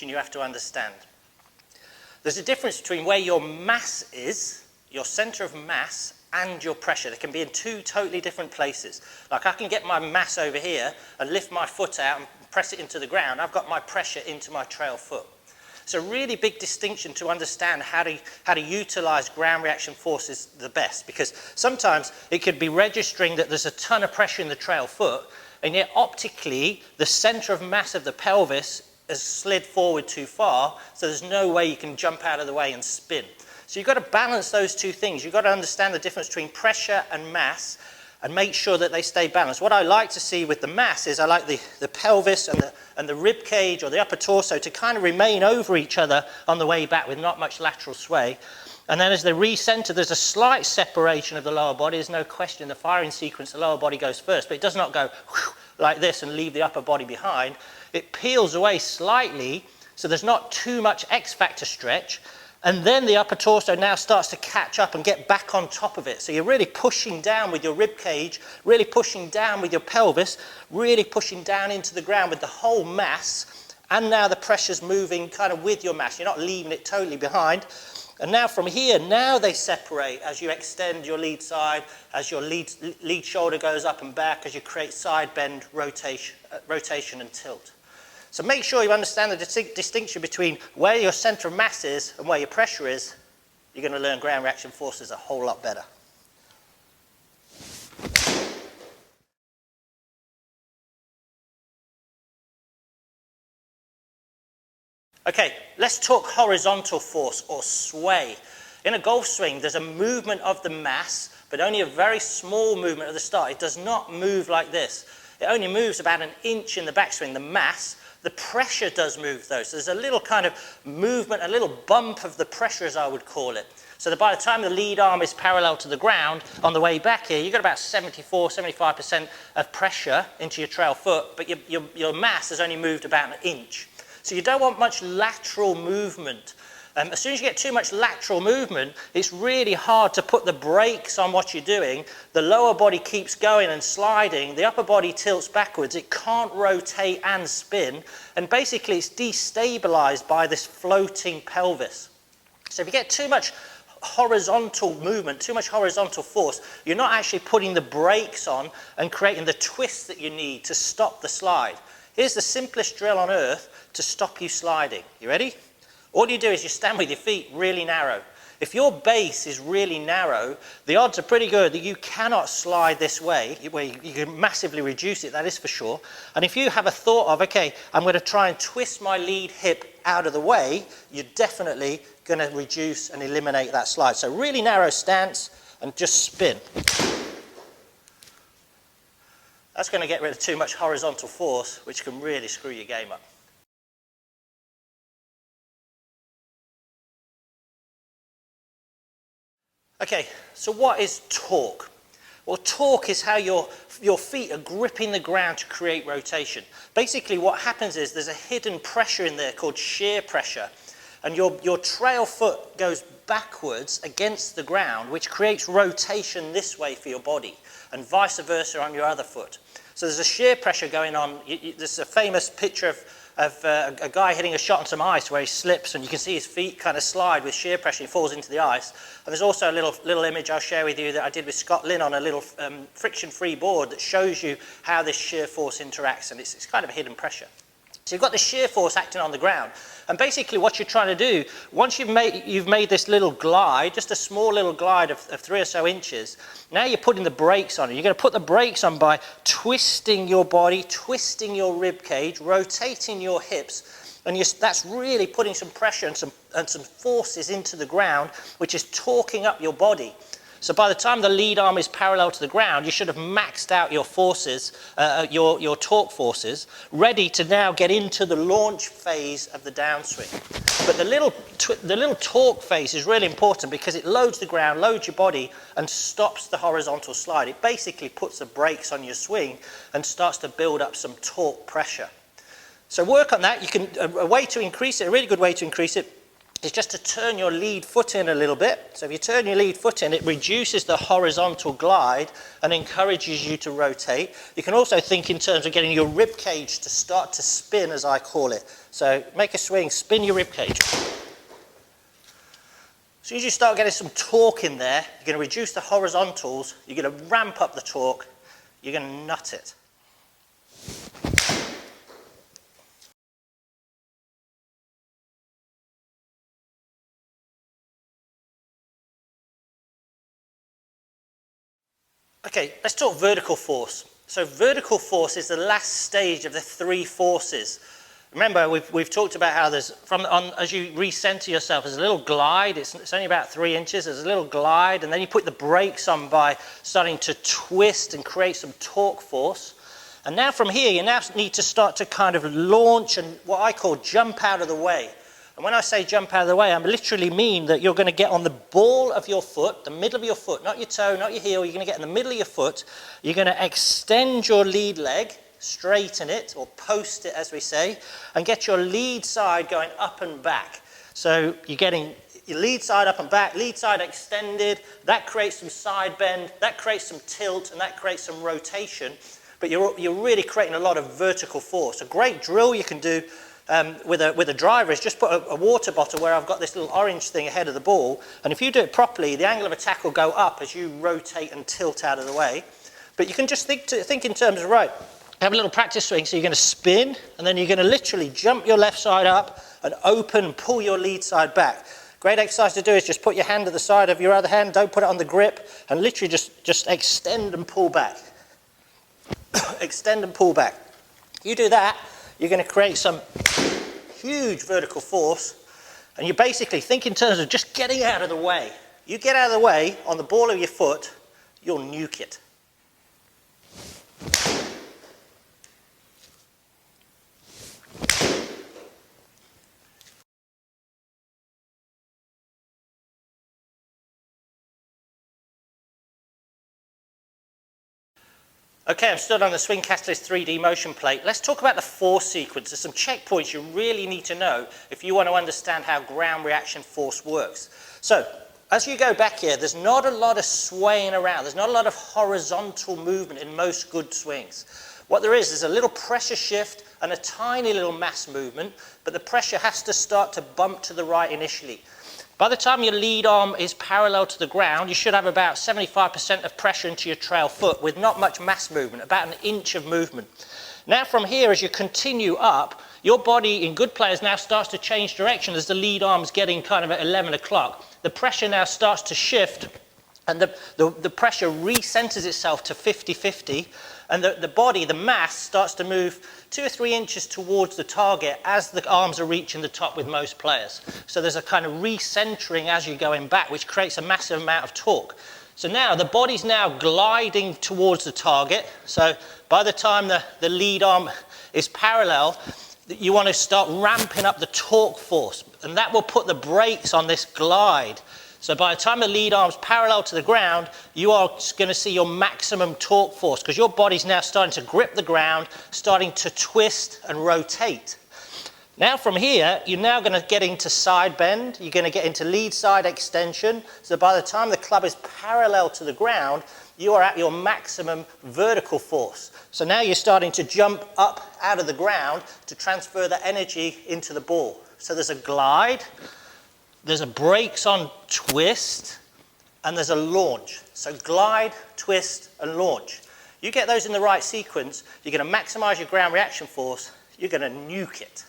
you have to understand. There's a difference between where your mass is, your center of mass, and your pressure. They can be in two totally different places. Like I can get my mass over here and lift my foot out and press it into the ground. I've got my pressure into my trail foot. It's a really big distinction to understand how to utilize ground reaction forces the best, because sometimes it could be registering that there's a ton of pressure in the trail foot, and yet optically the center of mass of the pelvis has slid forward too far, so there's no way you can jump out of the way and spin. So you've got to balance those two things. You've got to understand the difference between pressure and mass and make sure that they stay balanced. What I like to see with the mass is I like the pelvis and the rib cage or the upper torso to kind of remain over each other on the way back with not much lateral sway. And then as they recenter, there's a slight separation of the lower body. There's no question the firing sequence, the lower body goes first, but it does not go like this and leave the upper body behind. It peels away slightly, so there's not too much X-factor stretch. And then the upper torso now starts to catch up and get back on top of it. So you're really pushing down with your rib cage, really pushing down with your pelvis, really pushing down into the ground with the whole mass. And now the pressure's moving kind of with your mass. You're not leaving it totally behind. And now from here, now they separate as you extend your lead side, as your lead shoulder goes up and back, as you create side bend, rotation and tilt. So make sure you understand the distinction between where your center of mass is and where your pressure is. You're going to learn ground reaction forces a whole lot better. Okay, let's talk horizontal force or sway. In a golf swing, there's a movement of the mass, but only a very small movement at the start. It does not move like this. It only moves about an inch in the backswing, the mass. The pressure does move though, so there's a little kind of movement, a little bump of the pressure as I would call it. So that by the time the lead arm is parallel to the ground, on the way back here, you've got about 74–75% of pressure into your trail foot, but your mass has only moved about an inch. So you don't want much lateral movement. As soon as you get too much lateral movement, it's really hard to put the brakes on what you're doing. The lower body keeps going and sliding. The upper body tilts backwards. It can't rotate and spin. And basically, it's destabilized by this floating pelvis. So if you get too much horizontal movement, too much horizontal force, you're not actually putting the brakes on and creating the twist that you need to stop the slide. Here's the simplest drill on earth to stop you sliding. You ready? All you do is you stand with your feet really narrow. If your base is really narrow, the odds are pretty good that you cannot slide this way, where you can massively reduce it, that is for sure. And if you have a thought of, okay, I'm going to try and twist my lead hip out of the way, you're definitely going to reduce and eliminate that slide. So really narrow stance and just spin. That's going to get rid of too much horizontal force, which can really screw your game up. Okay, so what is torque? Well, torque is how your feet are gripping the ground to create rotation. Basically, what happens is there's a hidden pressure in there called shear pressure, and your trail foot goes backwards against the ground, which creates rotation this way for your body, and vice versa on your other foot. So there's a shear pressure going on. There's a famous picture of a guy hitting a shot on some ice where he slips and you can see his feet kind of slide with shear pressure. He falls into the ice. And there's also a little image I'll share with you that I did with Scott Lynn on a little friction-free board that shows you how this shear force interacts, and it's kind of a hidden pressure. So you've got the shear force acting on the ground. And basically what you're trying to do, once you've made this little glide, just a small little glide of 3 or so inches, now you're putting the brakes on it. You're going to put the brakes on by twisting your body, twisting your rib cage, rotating your hips, and that's really putting some pressure and some forces into the ground, which is torquing up your body. So by the time the lead arm is parallel to the ground, you should have maxed out your forces, your torque forces, ready to now get into the launch phase of the downswing. But the little torque phase is really important because it loads the ground, loads your body, and stops the horizontal slide. It basically puts the brakes on your swing and starts to build up some torque pressure. So work on that. You can a way to increase it, a really good way to increase it, is just to turn your lead foot in a little bit. So if you turn your lead foot in, it reduces the horizontal glide and encourages you to rotate. You can also think in terms of getting your rib cage to start to spin, as I call it. So make a swing, spin your rib cage. As soon as you start getting some torque in there, you're going to reduce the horizontals, you're going to ramp up the torque, you're going to nut it. Okay, let's talk vertical force. So vertical force is the last stage of the three forces. Remember, we've talked about how there's, as you recenter yourself, there's a little glide, it's only about 3 inches, there's a little glide, and then you put the brakes on by starting to twist and create some torque force. And now from here, you now need to start to kind of launch and what I call jump out of the way. And when I say jump out of the way, I literally mean that you're going to get on the ball of your foot, the middle of your foot, not your toe, not your heel. You're going to get in the middle of your foot. You're going to extend your lead leg, straighten it, or post it, as we say, and get your lead side going up and back. So you're getting your lead side up and back, lead side extended. That creates some side bend, that creates some tilt, and that creates some rotation. But you're really creating a lot of vertical force. A great drill you can do with a driver is just put a water bottle where I've got this little orange thing ahead of the ball, and if you do it properly, the angle of attack will go up as you rotate and tilt out of the way. But you can just think in terms of, right, have a little practice swing, so you're going to spin, and then you're going to literally jump your left side up and open and pull your lead side back. Great exercise to do is just put your hand to the side of your other hand, don't put it on the grip, and literally just extend and pull back. Extend and pull back. You do that, you're going to create some huge vertical force, and you basically think in terms of just getting out of the way. You get out of the way on the ball of your foot, you'll nuke it. Okay, I'm stood on the Swing Catalyst 3D motion plate. Let's talk about the force sequence. There's some checkpoints you really need to know if you want to understand how ground reaction force works. So, as you go back here, there's not a lot of swaying around. There's not a lot of horizontal movement in most good swings. What there is a little pressure shift and a tiny little mass movement, but the pressure has to start to bump to the right initially. By the time your lead arm is parallel to the ground, you should have about 75% of pressure into your trail foot with not much mass movement, about an inch of movement. Now from here, as you continue up, your body in good players now starts to change direction as the lead arm's getting kind of at 11 o'clock. The pressure now starts to shift, and the pressure recenters itself to 50-50, and the body, the mass, starts to move 2 or 3 inches towards the target as the arms are reaching the top with most players. So there's a kind of recentering as you're going back, which creates a massive amount of torque. So now the body's now gliding towards the target. So by the time the lead arm is parallel, you want to start ramping up the torque force, and that will put the brakes on this glide. So by the time the lead arm's parallel to the ground, you are going to see your maximum torque force because your body's now starting to grip the ground, starting to twist and rotate. Now from here, you're now going to get into side bend, you're going to get into lead side extension. So by the time the club is parallel to the ground, you are at your maximum vertical force. So now you're starting to jump up out of the ground to transfer the energy into the ball. So there's a glide, there's a brakes on twist, and there's a launch. So glide, twist, and launch. You get those in the right sequence, you're going to maximize your ground reaction force, you're going to nuke it.